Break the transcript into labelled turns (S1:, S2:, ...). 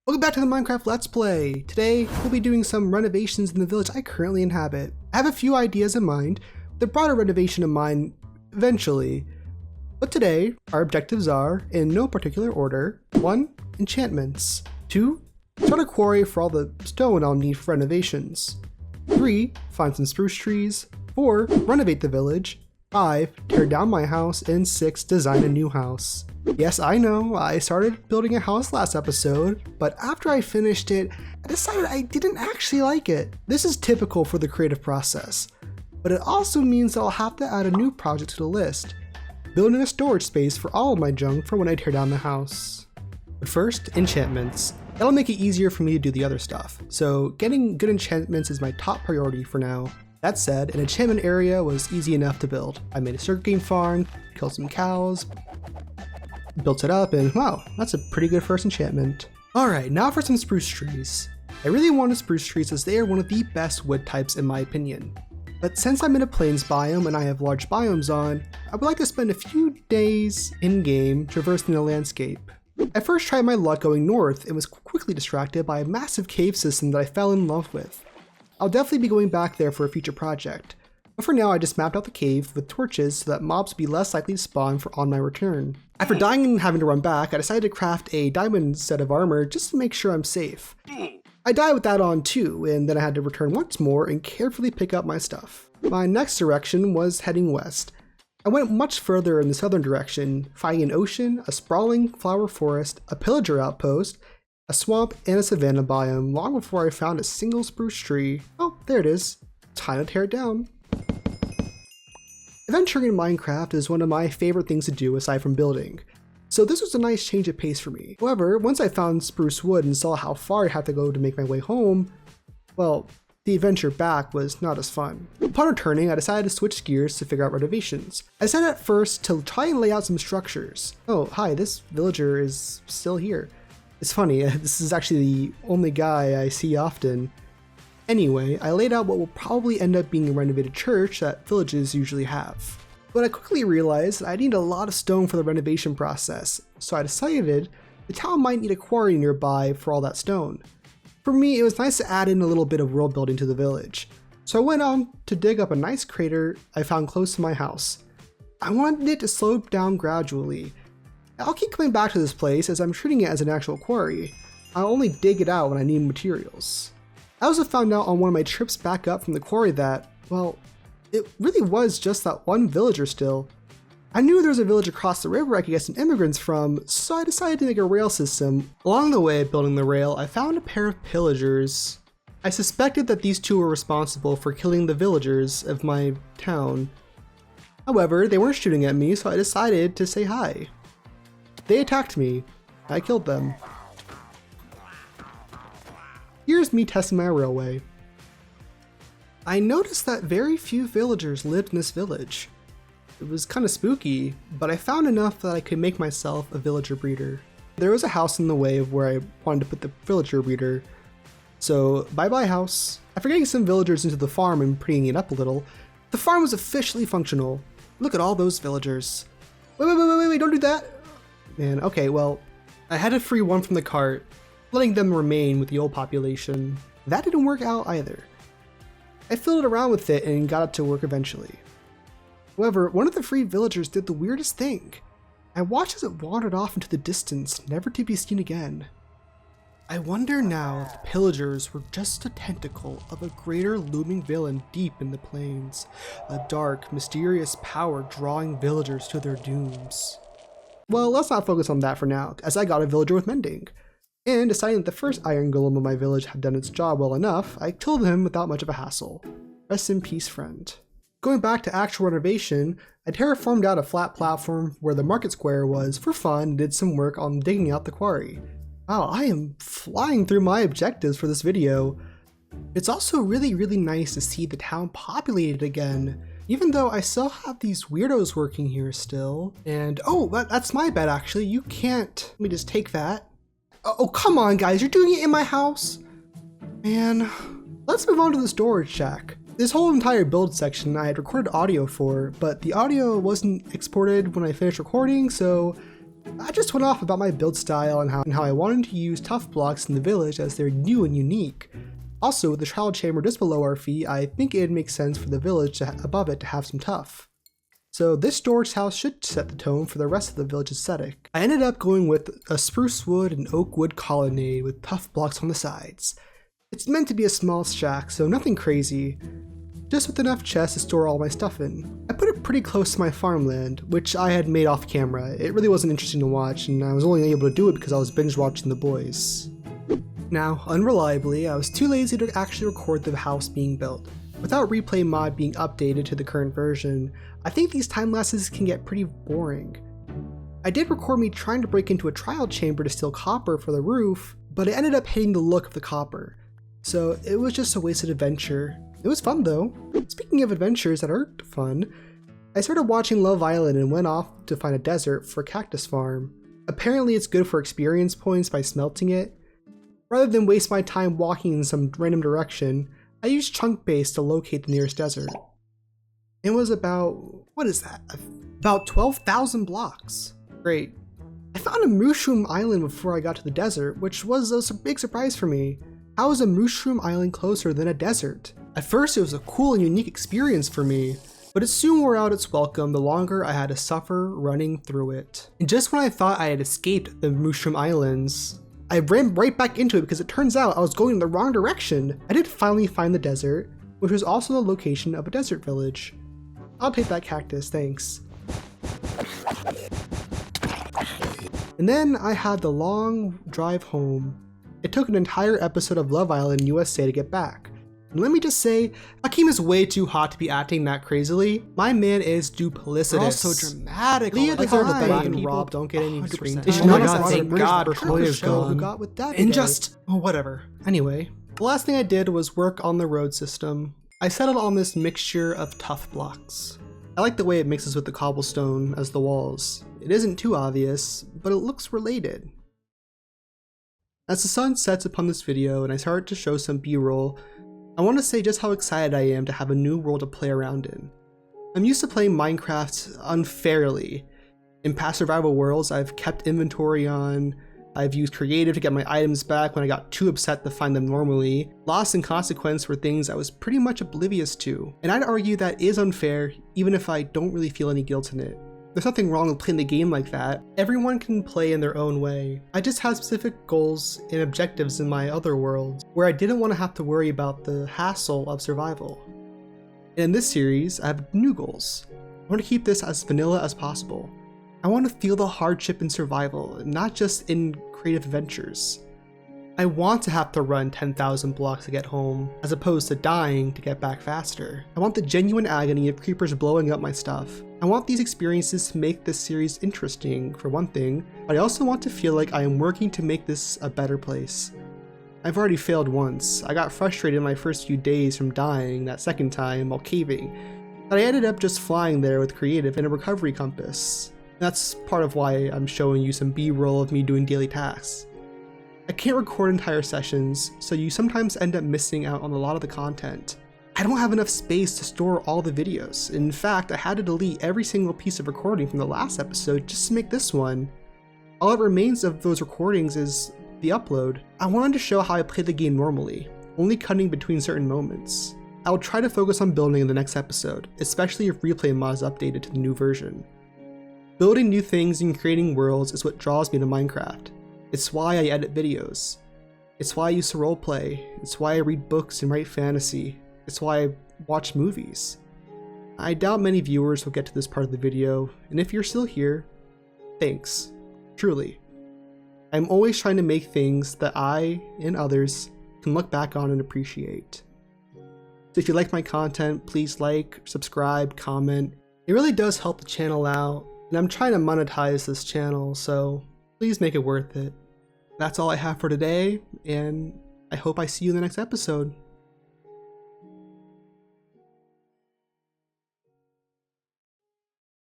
S1: Welcome back to the Minecraft Let's Play. Today, we'll be doing some renovations in the village I currently inhabit. I have a few ideas in mind, the broader renovation in mind eventually. But today, our objectives are, in no particular order: 1. Enchantments. 2. Start a quarry for all the stone I'll need for renovations. 3. Find some spruce trees. 4. Renovate the village. 5. Tear down my house. And 6. Design a new house. Yes, I know, I started building a house last episode, but after I finished it, I decided I didn't actually like it. This is typical for the creative process, but it also means I'll have to add a new project to the list: building a storage space for all of my junk for when I tear down the house. But first, enchantments. That'll make it easier for me to do the other stuff, so getting good enchantments is my top priority for now. That said, an enchantment area was easy enough to build. I made a circuit game farm, killed some cows, built it up, and wow, that's a pretty good first enchantment. Alright, now for some spruce trees. I really wanted spruce trees as they are one of the best wood types in my opinion. But since I'm in a plains biome and I have large biomes on, I would like to spend a few days in-game traversing the landscape. I first tried my luck going north and was quickly distracted by a massive cave system that I fell in love with. I'll definitely be going back there for a future project, but for now I just mapped out the cave with torches so that mobs would be less likely to spawn on my return. After dying and having to run back, I decided to craft a diamond set of armor just to make sure I'm safe. I died with that on too, and then I had to return once more and carefully pick up my stuff. My next direction was heading west. I went much further in the southern direction, finding an ocean, a sprawling flower forest, a pillager outpost, a swamp, and a savanna biome long before I found a single spruce tree. Oh, there it is. Time to tear it down. Adventuring in Minecraft is one of my favorite things to do aside from building, so this was a nice change of pace for me. However, once I found spruce wood and saw how far I had to go to make my way home, well, the adventure back was not as fun. Upon returning, I decided to switch gears to figure out renovations. I decided at first to try and lay out some structures. Oh, hi, this villager is still here. It's funny, this is actually the only guy I see often. Anyway, I laid out what will probably end up being a renovated church that villages usually have. But I quickly realized that I need a lot of stone for the renovation process, so I decided the town might need a quarry nearby for all that stone. For me, it was nice to add in a little bit of world building to the village, so I went on to dig up a nice crater I found close to my house. I wanted it to slope down gradually. I'll keep coming back to this place as I'm treating it as an actual quarry. I'll only dig it out when I need materials. I also found out on one of my trips back up from the quarry that, well, it really was just that one villager still. I knew there was a village across the river I could get some immigrants from, so I decided to make a rail system. Along the way of building the rail, I found a pair of pillagers. I suspected that these two were responsible for killing the villagers of my town. However, they weren't shooting at me, so I decided to say hi. They attacked me. I killed them. Here's me testing my railway. I noticed that very few villagers lived in this village. It was kind of spooky, but I found enough that I could make myself a villager breeder. There was a house in the way of where I wanted to put the villager breeder, so bye-bye house. After getting some villagers into the farm and prettying it up a little, the farm was officially functional. Look at all those villagers. Wait, don't do that! Man, okay, well, I had to free one from the cart, letting them remain with the old population. That didn't work out either. I fiddled around with it and got it to work eventually. However, one of the free villagers did the weirdest thing. I watched as it wandered off into the distance, never to be seen again. I wonder now if the pillagers were just a tentacle of a greater looming villain deep in the plains, a dark, mysterious power drawing villagers to their dooms. Well, let's not focus on that for now, as I got a villager with mending. And deciding that the first iron golem of my village had done its job well enough, I killed him without much of a hassle. Rest in peace, friend. Going back to actual renovation, I terraformed out a flat platform where the market square was for fun and did some work on digging out the quarry. Wow, I am flying through my objectives for this video. It's also really nice to see the town populated again, even though I still have these weirdos working here still. And oh, that's my bed actually, you can't, let me just take that. Oh, come on guys, you're doing it in my house? Man, let's move on to the storage shack. This whole entire build section I had recorded audio for, but the audio wasn't exported when I finished recording, so I just went off about my build style and how I wanted to use tough blocks in the village as they're new and unique. Also, with the trial chamber just below our feet, I think it'd make sense for the village above it to have some tuff. So this storage house should set the tone for the rest of the village aesthetic. I ended up going with a spruce wood and oak wood colonnade with tough blocks on the sides. It's meant to be a small shack, so nothing crazy, just with enough chests to store all my stuff in. I put it pretty close to my farmland, which I had made off camera. It really wasn't interesting to watch, and I was only able to do it because I was binge watching The Boys. Now, unreliably, I was too lazy to actually record the house being built. Without replay mod being updated to the current version, I think these time lapses can get pretty boring. I did record me trying to break into a trial chamber to steal copper for the roof, but it ended up hitting the look of the copper. So it was just a wasted adventure. It was fun though. Speaking of adventures that aren't fun, I started watching Love Island and went off to find a desert for a cactus farm. Apparently it's good for experience points by smelting it. Rather than waste my time walking in some random direction, I used chunk base to locate the nearest desert. It was about, what is that? About 12,000 blocks. Great. I found a mushroom island before I got to the desert, which was a big surprise for me. How is a mushroom island closer than a desert? At first it was a cool and unique experience for me, but it soon wore out its welcome the longer I had to suffer running through it. And just when I thought I had escaped the mushroom islands, I ran right back into it because it turns out I was going in the wrong direction. I did finally find the desert, which was also the location of a desert village. I'll take that cactus, thanks. And then I had the long drive home. It took an entire episode of Love Island USA to get back. And let me just say, Hakeem is way too hot to be acting that crazily. My man is duplicitous.
S2: They're all so dramatic.
S1: Leah
S2: Like they're the
S1: Divine
S2: and
S1: and Rob don't get any screen
S2: 100%.
S1: time.
S2: Oh my
S1: Not
S2: God,
S1: as
S2: thank
S1: British
S2: God,
S1: version of
S2: Chloe
S1: the
S2: is
S1: show who
S2: gone.
S1: got with that
S2: And
S1: today.
S2: whatever.
S1: Anyway, the last thing I did was work on the road system. I settled on this mixture of tough blocks. I like the way it mixes with the cobblestone as the walls. It isn't too obvious, but it looks related. As the sun sets upon this video and I start to show some B-roll, I want to say just how excited I am to have a new world to play around in. I'm used to playing Minecraft unfairly. In past survival worlds, I've kept inventory on, I've used creative to get my items back when I got too upset to find them normally. Loss and consequence were things I was pretty much oblivious to, and I'd argue that is unfair even if I don't really feel any guilt in it. There's nothing wrong with playing the game like that. Everyone can play in their own way. I just had specific goals and objectives in my other worlds where I didn't want to have to worry about the hassle of survival. And in this series, I have new goals. I want to keep this as vanilla as possible. I want to feel the hardship in survival, not just in creative adventures. I want to have to run 10,000 blocks to get home, as opposed to dying to get back faster. I want the genuine agony of creepers blowing up my stuff. I want these experiences to make this series interesting, for one thing, but I also want to feel like I am working to make this a better place. I've already failed once. I got frustrated in my first few days from dying that second time while caving, but I ended up just flying there with creative and a recovery compass. That's part of why I'm showing you some B-roll of me doing daily tasks. I can't record entire sessions, so you sometimes end up missing out on a lot of the content. I don't have enough space to store all the videos. In fact, I had to delete every single piece of recording from the last episode just to make this one. All that remains of those recordings is the upload. I wanted to show how I play the game normally, only cutting between certain moments. I will try to focus on building in the next episode, especially if replay mod is updated to the new version. Building new things and creating worlds is what draws me to Minecraft. It's why I edit videos. It's why I used to roleplay. It's why I read books and write fantasy. It's why I watch movies. I doubt many viewers will get to this part of the video, and if you're still here, thanks. Truly. I'm always trying to make things that I and others can look back on and appreciate. So if you like my content, please like, subscribe, comment. It really does help the channel out, and I'm trying to monetize this channel, so please make it worth it. That's all I have for today, and I hope I see you in the next episode.